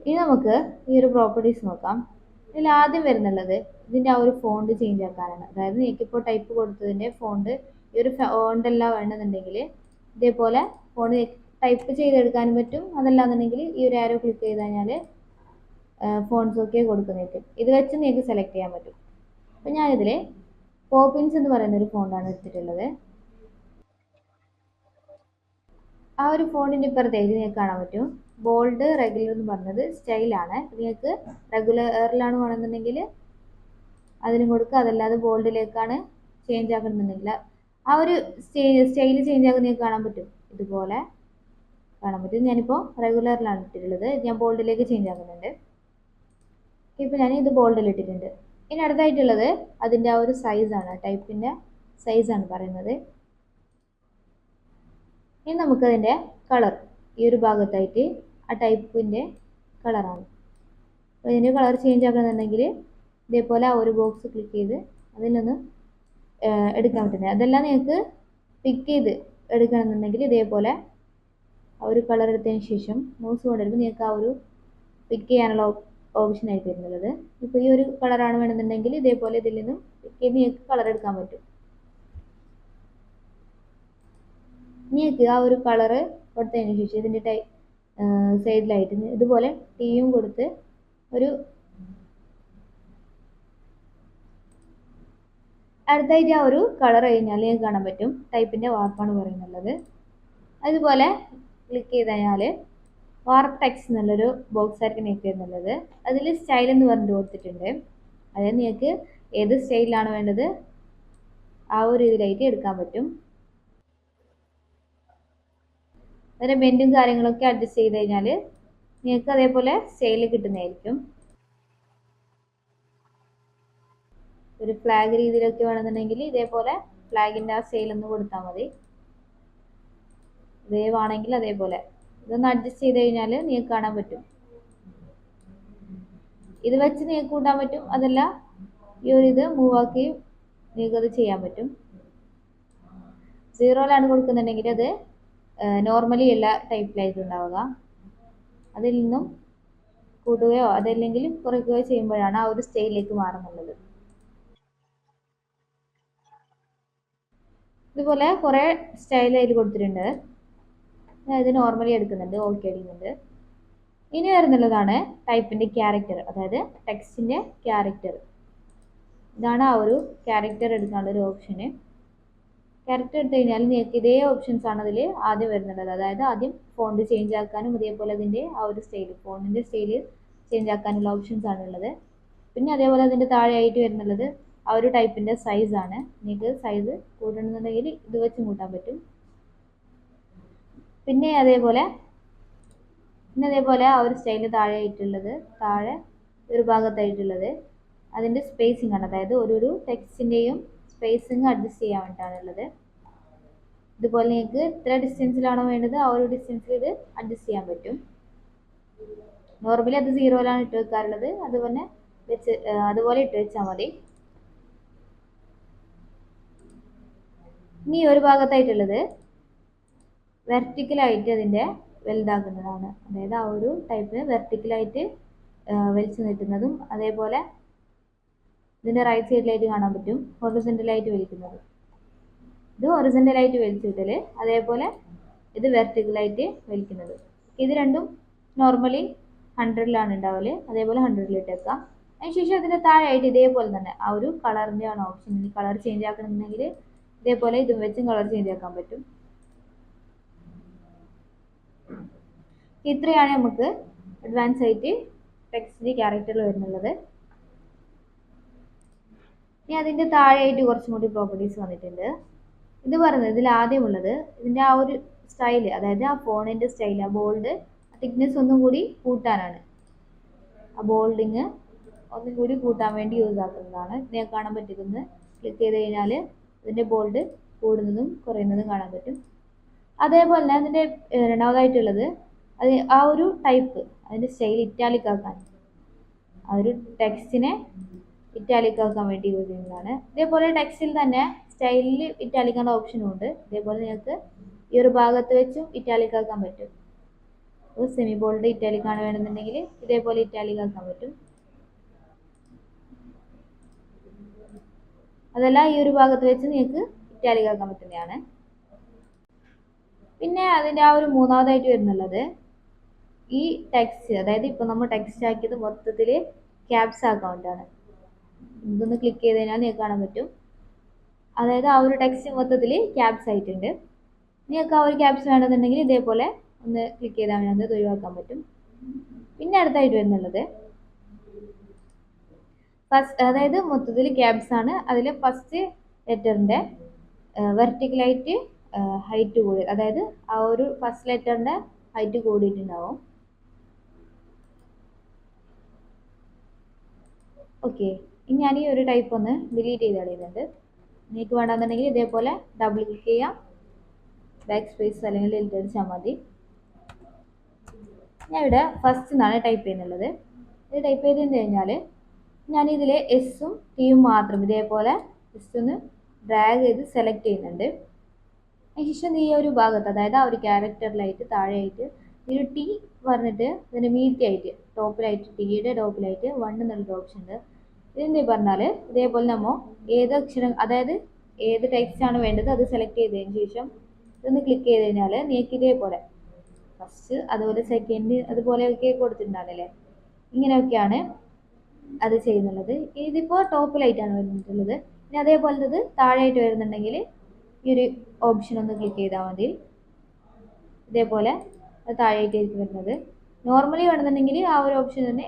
ഇനി നമുക്ക് ഈ ഒരു പ്രോപ്പർട്ടീസ് നോക്കാം. ഇതിൽ ആദ്യം വരുന്നുള്ളത് ഇതിൻ്റെ ആ ഒരു ഫോണ്ട് ചേഞ്ച് ആക്കാനാണ്. അതായത് എനിക്കിപ്പോൾ ടൈപ്പ് കൊടുത്തതിൻ്റെ ഫോണ്ട് ഈ ഒരു ഫോണ്ട് അല്ല വേണമെന്നുണ്ടെങ്കിൽ ഇതേപോലെ ഫോണ്ട് ടൈപ്പ് ചെയ്തെടുക്കാനും പറ്റും. അതല്ലാന്നുണ്ടെങ്കിൽ ഈ ഒരു ആരോ ക്ലിക്ക് ചെയ്ത് കഴിഞ്ഞാൽ ഫോൺസ് ഒക്കെ കൊടുക്കുന്നേക്കും. ഇത് വെച്ച് നിങ്ങൾക്ക് സെലക്ട് ചെയ്യാൻ പറ്റും. അപ്പം ഞാനിതിൽ പോപ്പിൻസ് എന്ന് പറയുന്ന ഒരു ഫോണ്ടാണ് എടുത്തിട്ടുള്ളത്. ആ ഒരു ഫോണ്ടിൻ്റെ ഇപ്പുറത്തെ നിങ്ങൾക്ക് കാണാൻ പറ്റും ബോൾഡ് റെഗുലർ എന്ന് പറഞ്ഞത് സ്റ്റൈലാണ്. നിങ്ങൾക്ക് റെഗുലറിലാണ് വേണമെന്നുണ്ടെങ്കിൽ അതിനും കൊടുക്കുക. അതല്ലാതെ ബോൾഡിലേക്കാണ് ചേഞ്ച് ആക്കണമെന്നുണ്ടെങ്കിൽ ആ ഒരു സ്റ്റൈൽ ചേഞ്ച് ആകുന്ന നിങ്ങൾക്ക് കാണാൻ പറ്റും. ഇതുപോലെ കാണാൻ പറ്റും. ഞാനിപ്പോൾ റെഗുലറിലാണ് ഇട്ടിട്ടുള്ളത്. ഞാൻ ബോൾഡിലേക്ക് ചേഞ്ച് ആക്കുന്നുണ്ട്. ഇപ്പോൾ ഞാൻ ഇത് ബോൾഡിൽ ഇട്ടിട്ടുണ്ട്. ഇനി അടുത്തായിട്ടുള്ളത് അതിൻ്റെ ആ ഒരു സൈസാണ്, ടൈപ്പിൻ്റെ സൈസാണ് പറയുന്നത്. ഇനി നമുക്കതിൻ്റെ കളർ ഈ ഒരു ഭാഗത്തായിട്ട് ആ ടൈപ്പിൻ്റെ കളറാണ്. അപ്പോൾ ഇതിൻ്റെ കളർ ചേഞ്ച് ആക്കണമെന്നുണ്ടെങ്കിൽ ഇതേപോലെ ആ ഒരു ബോക്സ് ക്ലിക്ക് ചെയ്ത് അതിൽ നിന്ന് എടുക്കാൻ പറ്റുന്നത്. അതെല്ലാം നിങ്ങൾക്ക് പിക്ക് ചെയ്ത് എടുക്കണമെന്നുണ്ടെങ്കിൽ ഇതേപോലെ ആ ഒരു കളർ എടുത്തതിന് ശേഷം മൗസ് കൊണ്ടുവരുമ്പോൾ നിങ്ങൾക്ക് ആ ഒരു പിക്ക് ചെയ്യാനുള്ള ഓപ്ഷൻ ആയിട്ട് വരുന്നുള്ളത്. ഇപ്പോൾ ഈ ഒരു കളറാണ് വേണമെന്നുണ്ടെങ്കിൽ ഇതേപോലെ ഇതിൽ നിന്നും പിക്ക് ചെയ്ത് നിങ്ങൾക്ക് കളർ എടുക്കാൻ പറ്റും. നിങ്ങൾക്ക് ആ ഒരു കളറ് കൊടുത്തതിന് ശേഷം ഇതിൻ്റെ സൈഡിലായിട്ട് ഇതുപോലെ ടീയും കൊടുത്ത് ഒരു അടുത്തായിട്ട് ആ ഒരു കളർ കഴിഞ്ഞാൽ നിങ്ങൾക്ക് കാണാൻ പറ്റും ടൈപ്പിൻ്റെ വാർപ്പാണ് പറയുന്നുള്ളത്. അതുപോലെ ക്ലിക്ക് ചെയ്ത് കഴിഞ്ഞാൽ വാർപ്പ് ടെക്സ്റ്റ് എന്നുള്ളൊരു ബോക്സ് ആയിരിക്കും നിങ്ങൾക്ക് വരുന്നുള്ളത്. അതിൽ സ്റ്റൈൽ എന്ന് പറഞ്ഞിട്ട് കൊടുത്തിട്ടുണ്ട്. അതായത് നിങ്ങൾക്ക് ഏത് സ്റ്റൈലിലാണ് വേണ്ടത് ആ ഒരു ഇതിലായിട്ട് എടുക്കാൻ പറ്റും. അതിൻ്റെ ബെൻഡും കാര്യങ്ങളൊക്കെ അഡ്ജസ്റ്റ് ചെയ്ത് കഴിഞ്ഞാൽ നിങ്ങൾക്ക് അതേപോലെ സ്റ്റൈൽ കിട്ടുന്നതായിരിക്കും. ഒരു ഫ്ലാഗ് രീതിയിലൊക്കെ വേണമെന്നുണ്ടെങ്കിൽ ഇതേപോലെ ഫ്ലാഗിൻ്റെ ആ സ്റ്റൈൽ ഒന്ന് കൊടുത്താൽ മതി. വേവ് ആണെങ്കിൽ അതേപോലെ ഇതൊന്ന് അഡ്ജസ്റ്റ് ചെയ്ത് കഴിഞ്ഞാൽ നിങ്ങൾക്ക് കാണാൻ പറ്റും. ഇത് വെച്ച് നിങ്ങൾക്ക് കൂട്ടാൻ പറ്റും. അതല്ല ഈ ഒരു ഇത് മൂവ് ആക്കി നിങ്ങൾക്കത് ചെയ്യാൻ പറ്റും. 0ലാണ് കൊടുക്കുന്നുണ്ടെങ്കിൽ അത് നോർമലി എല്ലാ ടൈപ്പിലായിരിക്കും ഉണ്ടാവുക. അതിൽ നിന്നും കൂട്ടുകയോ അതല്ലെങ്കിൽ കുറയ്ക്കുകയോ ചെയ്യുമ്പോഴാണ് ആ ഒരു സ്റ്റൈലിലേക്ക് മാറുന്നുള്ളത്. ഇതുപോലെ കുറേ സ്റ്റൈൽ അതിൽ കൊടുത്തിട്ടുണ്ട്. ഇത് നോർമലി എടുക്കുന്നുണ്ട്, ഓക്കെ അടിക്കുന്നുണ്ട്. ഇനി വരുന്നുള്ളതാണ് ടൈപ്പിൻ്റെ ക്യാരക്ടർ, അതായത് ടെക്സ്റ്റിൻ്റെ ക്യാരക്ടർ. ഇതാണ് ആ ഒരു ക്യാരക്ടർ എടുക്കാനുള്ള ഒരു ഓപ്ഷന്. ക്യാരക്ടർ എടുത്തു കഴിഞ്ഞാൽ നിങ്ങൾക്ക് ഇതേ ഓപ്ഷൻസ് ആണ് അതിൽ ആദ്യം വരുന്നുള്ളത്. അതായത് ആദ്യം ഫോണ്ട് ചേഞ്ച് ആക്കാനും അതേപോലെ അതിൻ്റെ ആ ഒരു സ്റ്റൈൽ ഫോണ്ടിൻ്റെ സ്റ്റൈൽ ചേഞ്ച് ആക്കാനുള്ള ഓപ്ഷൻസ് ആണുള്ളത്. പിന്നെ അതേപോലെ അതിൻ്റെ താഴെയായിട്ട് വരുന്നുള്ളത് ആ ഒരു ടൈപ്പിൻ്റെ സൈസാണ്. നിങ്ങൾക്ക് സൈസ് കൂട്ടണമെന്നുണ്ടെങ്കിൽ ഇത് വെച്ച് കൂട്ടാൻ പറ്റും. പിന്നെ അതേപോലെ ആ ഒരു സ്റ്റൈലിൽ താഴെയായിട്ടുള്ളത് താഴെ ഒരു ഭാഗത്തായിട്ടുള്ളത് അതിൻ്റെ സ്പേസിംഗ് ആണ്. അതായത് ഒരു ടെക്സ്റ്റിൻ്റെയും സ്പേസിങ് അഡ്ജസ്റ്റ് ചെയ്യാൻ വേണ്ടിയിട്ടാണുള്ളത്. ഇതുപോലെ നിങ്ങൾക്ക് ഇത്ര ഡിസ്റ്റൻസിലാണോ വേണ്ടത് ആ ഒരു ഡിസ്റ്റൻസിൽ ഇത് അഡ്ജസ്റ്റ് ചെയ്യാൻ പറ്റും. നോർമലി അത് 0ലാണ് ഇട്ട് വെക്കാറുള്ളത്. അതുപോലെ ഇട്ട് വെച്ചാൽ മതി. ഇനി ഒരു ഭാഗത്തായിട്ടുള്ളത് വെർട്ടിക്കലായിട്ട് അതിൻ്റെ വലുതാക്കുന്നതാണ്. അതായത് ആ ഒരു ടൈപ്പ് വെർട്ടിക്കലായിട്ട് വലിച്ചു നീട്ടുന്നതും അതേപോലെ ഇതിൻ്റെ റൈറ്റ് സൈഡിലായിട്ട് കാണാൻ പറ്റും ഹൊറിസോണ്ടലായിട്ട് വലിക്കുന്നത്. ഇത് ഹൊറിസോണ്ടലായിട്ട് വലിച്ചു വിട്ടൽ, അതേപോലെ ഇത് വെർട്ടിക്കലായിട്ട് വലിക്കുന്നത്. ഇത് രണ്ടും നോർമലി 100ലാണ് ഉണ്ടാവല്. അതേപോലെ 100ൽ ഇട്ടേക്കാം. അതിനുശേഷം അതിൻ്റെ താഴെയായിട്ട് ഇതേപോലെ തന്നെ ആ ഒരു കളറിൻ്റെ ആണ് ഓപ്ഷൻ. കളർ ചേഞ്ച് ആക്കണമെന്നുണ്ടെങ്കിൽ ഇതേപോലെ ഇതും വെച്ചും കളർ ചേഞ്ച് ആക്കാൻ പറ്റും. ഇത്രയാണ് നമുക്ക് അഡ്വാൻസ് ആയിട്ട് ടെക്സ്റ്റിൻ്റെ ക്യാരക്ടറിൽ വരുന്നുള്ളത്. ഇനി അതിൻ്റെ താഴെയായിട്ട് കുറച്ചും കൂടി പ്രോപ്പർട്ടീസ് വന്നിട്ടുണ്ട്. ഇത് പറയുന്നത് ഇതിൽ ആദ്യമുള്ളത് ഇതിൻ്റെ ആ ഒരു സ്റ്റൈൽ, അതായത് ആ ഫോണിൻ്റെ സ്റ്റൈൽ, ആ ബോൾഡ് തിക്നെസ് ഒന്നും കൂടി കൂട്ടാനാണ്. ആ ബോൾഡിങ് ഒന്നും കൂടി കൂട്ടാൻ വേണ്ടി യൂസ് ആക്കുന്നതാണ്. ഇതിനെ കാണാൻ പറ്റുന്നത് ക്ലിക്ക് ചെയ്ത് കഴിഞ്ഞാൽ ഇതിൻ്റെ ബോൾഡ് കൂടുന്നതും കുറയുന്നതും കാണാൻ പറ്റും. അതേപോലെ തന്നെ അതിൻ്റെ രണ്ടാമതായിട്ടുള്ളത് അത് ആ ഒരു ടൈപ്പ് അതിൻ്റെ സ്റ്റൈൽ ഇറ്റാലിക് ആക്കാൻ, ആ ഒരു ടെക്സ്റ്റിനെ ഇറ്റാലിക് ആക്കാൻ വേണ്ടി യൂസ് ചെയ്യുന്നതാണ്. ഇതേപോലെ ടെക്സ്റ്റിൽ തന്നെ സ്റ്റൈലിൽ ഇറ്റാലിക് എന്ന ഓപ്ഷനും ഉണ്ട്. ഇതേപോലെ നിങ്ങൾക്ക് ഈ ഒരു ഭാഗത്ത് വെച്ചും ഇറ്റാലിക് ആക്കാൻ പറ്റും. സെമി ബോൾഡ് ഇറ്റാലിക് ആണ് വേണമെന്നുണ്ടെങ്കിൽ ഇതേപോലെ ഇറ്റാലിക് ആക്കാൻ പറ്റും. അതല്ല ഈ ഒരു ഭാഗത്ത് വെച്ച് നിങ്ങൾക്ക് ഇറ്റാലിക് ആക്കാൻ പറ്റുന്നതാണ്. പിന്നെ അതിൻ്റെ ആ ഒരു മൂന്നാമതായിട്ട് വരുന്നുള്ളത് ഈ ടെക്സ്റ്റ്, അതായത് ഇപ്പം നമ്മൾ ടെക്സ്റ്റ് ആക്കിയത് മൊത്തത്തിൽ ക്യാപ്സ് അക്കൗണ്ടാണ്. ഇതൊന്ന് ക്ലിക്ക് ചെയ്ത് കഴിഞ്ഞാൽ നിങ്ങൾക്ക് കാണാൻ പറ്റും. അതായത് ആ ഒരു ടെക്സ്റ്റ് മൊത്തത്തിൽ ക്യാപ്സ് ആയിട്ടുണ്ട്. നിങ്ങൾക്ക് ആ ഒരു ക്യാപ്സ് വേണമെന്നുണ്ടെങ്കിൽ ഇതേപോലെ ഒന്ന് ക്ലിക്ക് ചെയ്താൽ മതി, അത് ഒഴിവാക്കാൻ പറ്റും. പിന്നെ അടുത്തായിട്ട് വരുന്നുള്ളത് ഫസ്റ്റ്, അതായത് മൊത്തത്തിൽ ക്യാപ്സ് ആണ്. അതിൽ ഫസ്റ്റ് ലെറ്ററിൻ്റെ വെർട്ടിക്കലായിട്ട് ഹൈറ്റ് കൂടി, അതായത് ആ ഒരു ഫസ്റ്റ് ലെറ്ററിൻ്റെ ഹൈറ്റ് കൂടിയിട്ടുണ്ടാവും. ഓക്കെ, ഇനി ഞാൻ ഈ ഒരു ടൈപ്പ് ഒന്ന് ഡിലീറ്റ് ചെയ്ത് കളയുന്നുണ്ട്. നിങ്ങൾക്ക് വേണമെന്നുണ്ടെങ്കിൽ ഇതേപോലെ ഡബിൾ ക്ലിക്ക് ചെയ്യാം, ബാക്ക് സ്പേസ് അല്ലെങ്കിൽ ഡിലീറ്റ് അടിച്ചാൽ മതി. ഞാൻ ഇവിടെ ഫസ്റ്റ് എന്നാണ് ടൈപ്പ് ചെയ്യുന്നുള്ളത്. ഇത് ടൈപ്പ് ചെയ്ത് കഴിഞ്ഞാൽ ഞാൻ ഇതിൽ എസും ടിയും മാത്രം ഇതേപോലെ ജസ്റ്റ് ഒന്ന് ഡ്രാഗ് ചെയ്ത് സെലക്ട് ചെയ്യുന്നുണ്ട്. അതിനുശേഷം ഈ ഒരു ഭാഗത്ത്, അതായത് ആ ഒരു ക്യാരക്ടറിലായിട്ട് താഴെയായിട്ട് ഒരു ടി പറഞ്ഞിട്ട് ഇതിൻ്റെ മീറ്റായിട്ട് ടോപ്പിലായിട്ട് ടിയുടെ ടോപ്പിലായിട്ട് 1 എന്നുള്ളൊരു ഓപ്ഷൻ ഉണ്ട്. ഇതെന്ത് പറഞ്ഞാൽ ഇതേപോലെ നമ്മൾ ഏത് അക്ഷരം, അതായത് ഏത് ടെക്സ്റ്റ് ആണ് വേണ്ടത് അത് സെലക്ട് ചെയ്തതിന് ശേഷം ഇതൊന്ന് ക്ലിക്ക് ചെയ്ത് കഴിഞ്ഞാൽ നിങ്ങൾക്ക് ഇതേപോലെ ഫസ്റ്റ് അതുപോലെ സെക്കൻഡ് അതുപോലെയൊക്കെ കൊടുത്തിട്ടുണ്ടാവില്ലേ, ഇങ്ങനെയൊക്കെയാണ് അത് ചെയ്യുന്നുള്ളത്. ഇതിപ്പോൾ ടോപ്പിലായിട്ടാണ് വരുന്നിട്ടുള്ളത്. ഇനി അതേപോലത്തത് താഴെയായിട്ട് വരുന്നുണ്ടെങ്കിൽ ഈ ഒരു ഓപ്ഷൻ ഒന്ന് ക്ലിക്ക് ചെയ്താൽ മതി. ഇതേപോലെ അത് താഴെയായിട്ടായിരിക്കും വരുന്നത്. നോർമലി വേണമെന്നുണ്ടെങ്കിൽ ആ ഒരു ഓപ്ഷൻ തന്നെ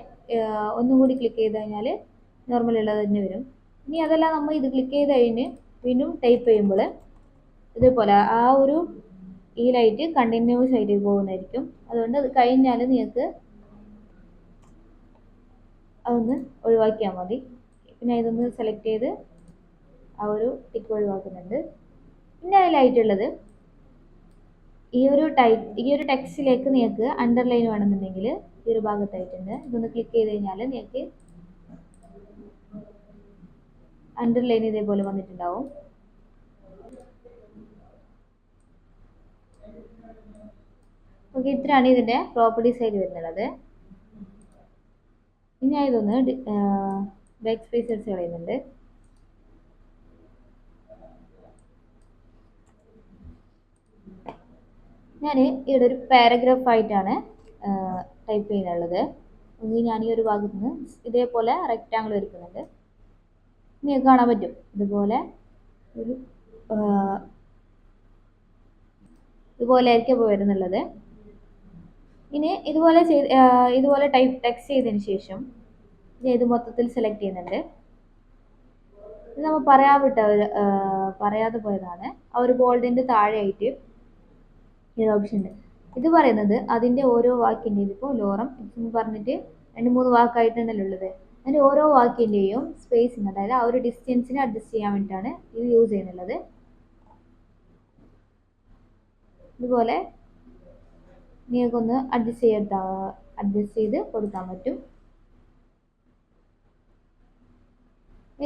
ഒന്നും കൂടി ക്ലിക്ക് ചെയ്ത് കഴിഞ്ഞാൽ നോർമലി ഉള്ളത് തന്നെ വരും. ഇനി അതല്ല നമ്മൾ ഇത് ക്ലിക്ക് ചെയ്ത് കഴിഞ്ഞ് വീണ്ടും ടൈപ്പ് ചെയ്യുമ്പോൾ ഇതേപോലെ ആ ഒരു ഈ ലൈറ്റ് കണ്ടിന്യൂസ് ആയിട്ട് പോകുന്നതായിരിക്കും. അതുകൊണ്ട് അത് കഴിഞ്ഞാൽ നിങ്ങൾക്ക് അതൊന്ന് ഒഴിവാക്കിയാൽ മതി. പിന്നെ ഇതൊന്ന് സെലക്ട് ചെയ്ത് ആ ഒരു ടിക്ക് ഒഴിവാക്കുന്നുണ്ട്. പിന്നെ അതിലായിട്ടുള്ളത് ഈ ഒരു ടെക്സ്റ്റിലേക്ക് നിങ്ങൾക്ക് അണ്ടർലൈൻ വേണമെന്നുണ്ടെങ്കിൽ ഈ ഒരു ഭാഗത്തായിട്ടുണ്ട്. ഇതൊന്ന് ക്ലിക്ക് ചെയ്ത് കഴിഞ്ഞാൽ നിങ്ങൾക്ക് അണ്ടർലൈൻ ഇതേപോലെ വന്നിട്ടുണ്ടാവും. ഓക്കെ, ഇത്രയാണ് ഇതിൻ്റെ പ്രോപ്പർട്ടീസ് ആയിട്ട് വരുന്നുള്ളത്. ഇനി ഞാൻ ഇതൊന്ന് ബാക്ക് സ്പേസ് അടിച്ച് കളയുന്നുണ്ട്. ഞാൻ ഇവിടെ ഒരു പാരഗ്രാഫ് ആയിട്ടാണ് ടൈപ്പ് ചെയ്യാനുള്ളത്. ഞാൻ ഈ ഒരു ഭാഗത്ത് നിന്ന് ഇതേപോലെ റെക്റ്റാങ്കിൾ വരയ്ക്കുന്നുണ്ട്. നിങ്ങൾക്ക് കാണാൻ പറ്റും ഇതുപോലെ ഒരു ഇതുപോലെ ആയിരിക്കും ഇപ്പോൾ വരുന്നുള്ളത്. ഇനി ഇതുപോലെ ടെക്സ്റ്റ് ചെയ്തതിന് ശേഷം ഇത് മൊത്തത്തിൽ സെലക്ട് ചെയ്യുന്നുണ്ട്. ഇത് നമ്മൾ പറയാതെ പോയതാണ്. ആ ഒരു ബോൾഡിൻ്റെ താഴെയായിട്ട് ഈ ഓപ്ഷൻ ഉണ്ട്. ഇത് പറയുന്നത് അതിൻ്റെ ഓരോ വാക്കിൻ്റെ, ഇതിപ്പോൾ ലോറം എന്ന് പറഞ്ഞിട്ട് 2-3 വാക്കായിട്ടുണ്ടല്ലോ ഉള്ളത്, അതിൻ്റെ ഓരോ വാക്കിൻ്റെയും സ്പേസിങ്, അതായത് ആ ഒരു ഡിസ്റ്റൻസിനെ അഡ്ജസ്റ്റ് ചെയ്യാൻ വേണ്ടിയിട്ടാണ് ഇത് യൂസ് ചെയ്യുന്നുള്ളത്. ഇതുപോലെ നിങ്ങൾക്കൊന്ന് അഡ്ജസ്റ്റ് ചെയ്ത് കൊടുക്കാൻ പറ്റും.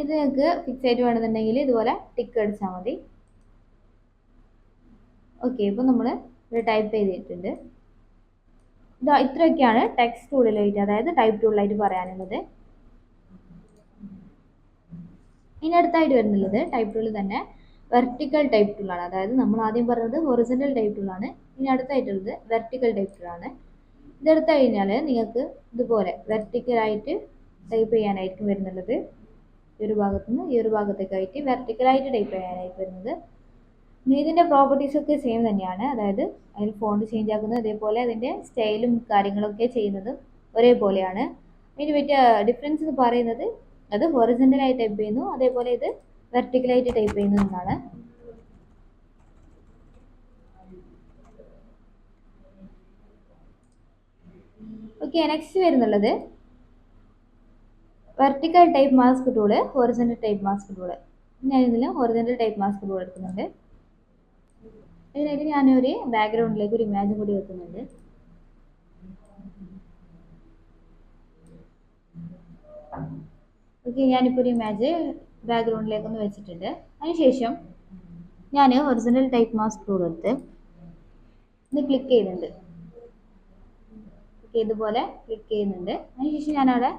ഇത് നിങ്ങൾക്ക് ഫിക്സ് ആയിട്ട് വേണമെന്നുണ്ടെങ്കിൽ ഇതുപോലെ ടിക്ക് അടിച്ചാൽ മതി. ഓക്കെ, ഇപ്പോൾ നമ്മൾ ഇത് ടൈപ്പ് ചെയ്തിട്ടുണ്ട്. ഇത്രയൊക്കെയാണ് ടെക്സ്റ്റ് ടൂളിലായിട്ട്, അതായത് ടൈപ്പ് ടൂളിലായിട്ട് പറയാനുള്ളത്. ഇനി അടുത്തായിട്ട് വരുന്നുള്ളത് ടൈപ്പ് ടൂളിൽ തന്നെ വെർട്ടിക്കൽ ടൈപ്പ് ടൂളാണ്. അതായത് നമ്മൾ ആദ്യം പറഞ്ഞത് ഹൊറിസോണ്ടൽ ടൈപ്പ് ടൂളാണ്. ഇനി അടുത്തായിട്ടുള്ളത് വെർട്ടിക്കൽ ടൈപ്പ് ടൂളാണ്. ഇതെടുത്തു കഴിഞ്ഞാൽ നിങ്ങൾക്ക് ഇതുപോലെ വെർട്ടിക്കലായിട്ട് ടൈപ്പ് ചെയ്യാനായിരിക്കും വരുന്നുള്ളത്. ഈ ഒരു ഭാഗത്തു നിന്ന് ഈ ഒരു ഭാഗത്തേക്കായിട്ട് വെർട്ടിക്കലായിട്ട് ടൈപ്പ് ചെയ്യാനായിട്ട് വരുന്നത്. ഇതിൻ്റെ പ്രോപ്പർട്ടീസ് ഒക്കെ സെയിം തന്നെയാണ്. അതായത് അതിൽ ഫോണ്ട് ചേഞ്ച് ആക്കുന്നത്, അതേപോലെ അതിൻ്റെ സ്റ്റൈലും കാര്യങ്ങളൊക്കെ ചെയ്യുന്നത് ഒരേപോലെയാണ്. ഇതിന് പറ്റിയ ഡിഫറൻസ് എന്ന് പറയുന്നത് അത് ഹൊറിസോണ്ടലായി ടൈപ്പ് ചെയ്യുന്നു, അതേപോലെ ഇത് വെർട്ടിക്കലായിട്ട് ടൈപ്പ് ചെയ്യുന്നു എന്നാണ്. ഓക്കെ, നെക്സ്റ്റ് വരുന്നുള്ളത് vertical type mask tool, horizontal type mask tool. ഞാൻ ഇതിൽ ഹൊറിസോണ്ടൽ ടൈപ്പ് മാസ്ക് ടൂൾ എടുക്കുന്നുണ്ട്. ഇതിനായിട്ട് ഞാനൊരു ബാക്ക്ഗ്രൗണ്ടിലേക്ക് ഒരു ഇമേജും കൂടി വെക്കുന്നുണ്ട്. ഓക്കെ, ഞാനിപ്പോൾ ഒരു ഇമേജ് ബാക്ക്ഗ്രൗണ്ടിലേക്കൊന്ന് വെച്ചിട്ടുണ്ട്. അതിനുശേഷം ഞാൻ ഹൊറിസോണ്ടൽ ടൈപ്പ് മാസ്ക് ടൂൾ എടുത്ത് ഇത് ക്ലിക്ക് ചെയ്യുന്നുണ്ട്. ക്ലിക്ക് ചെയ്തപോലെ ക്ലിക്ക് ചെയ്യുന്നുണ്ട്. അതിനുശേഷം ഞാനവിടെ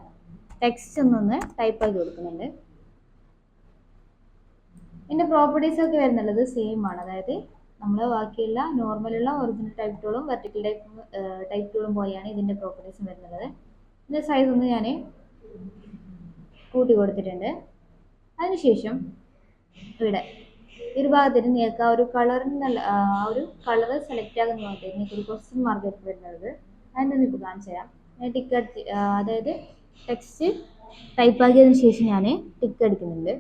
ടെക്സ്റ്റ് ഒന്നൊന്ന് ടൈപ്പ് ആക്കി കൊടുക്കുന്നുണ്ട്. ഇതിൻ്റെ പ്രോപ്പർട്ടീസ് ഒക്കെ വരുന്നുള്ളത് സെയിം ആണ്. അതായത് നമ്മൾ ബാക്കിയുള്ള നോർമലുള്ള ഒറിജിനൽ ടൈപ്പ് ടൂളും വെർട്ടിക്കൽ ടൈപ്പ് ടൂളും പോലെയാണ് ഇതിൻ്റെ പ്രോപ്പർട്ടീസും വരുന്നുള്ളത്. ഇതിൻ്റെ സൈസ് ഒന്ന് ഞാൻ കൂട്ടി കൊടുത്തിട്ടുണ്ട്. അതിനുശേഷം ഇവിടെ ഒരു ഭാഗത്തിന് നിങ്ങൾക്ക് ആ ഒരു കളറിന് ആ ഒരു കളറ് സെലക്ട് ആകുന്ന വേണ്ടി നിങ്ങൾക്ക് ഒരു ക്വസ്റ്റ്യൻ മാർക്ക് വരുന്നത് അതിൻ്റെ ഇപ്പോൾ കാണിച്ചു തരാം. ഞാൻ ടിക്ക് അതായത് ടെക്സ്റ്റ് ടൈപ്പ് ആക്കിയതിന് ശേഷം ഞാൻ ടിക്ക് അടിക്കുന്നുണ്ട്.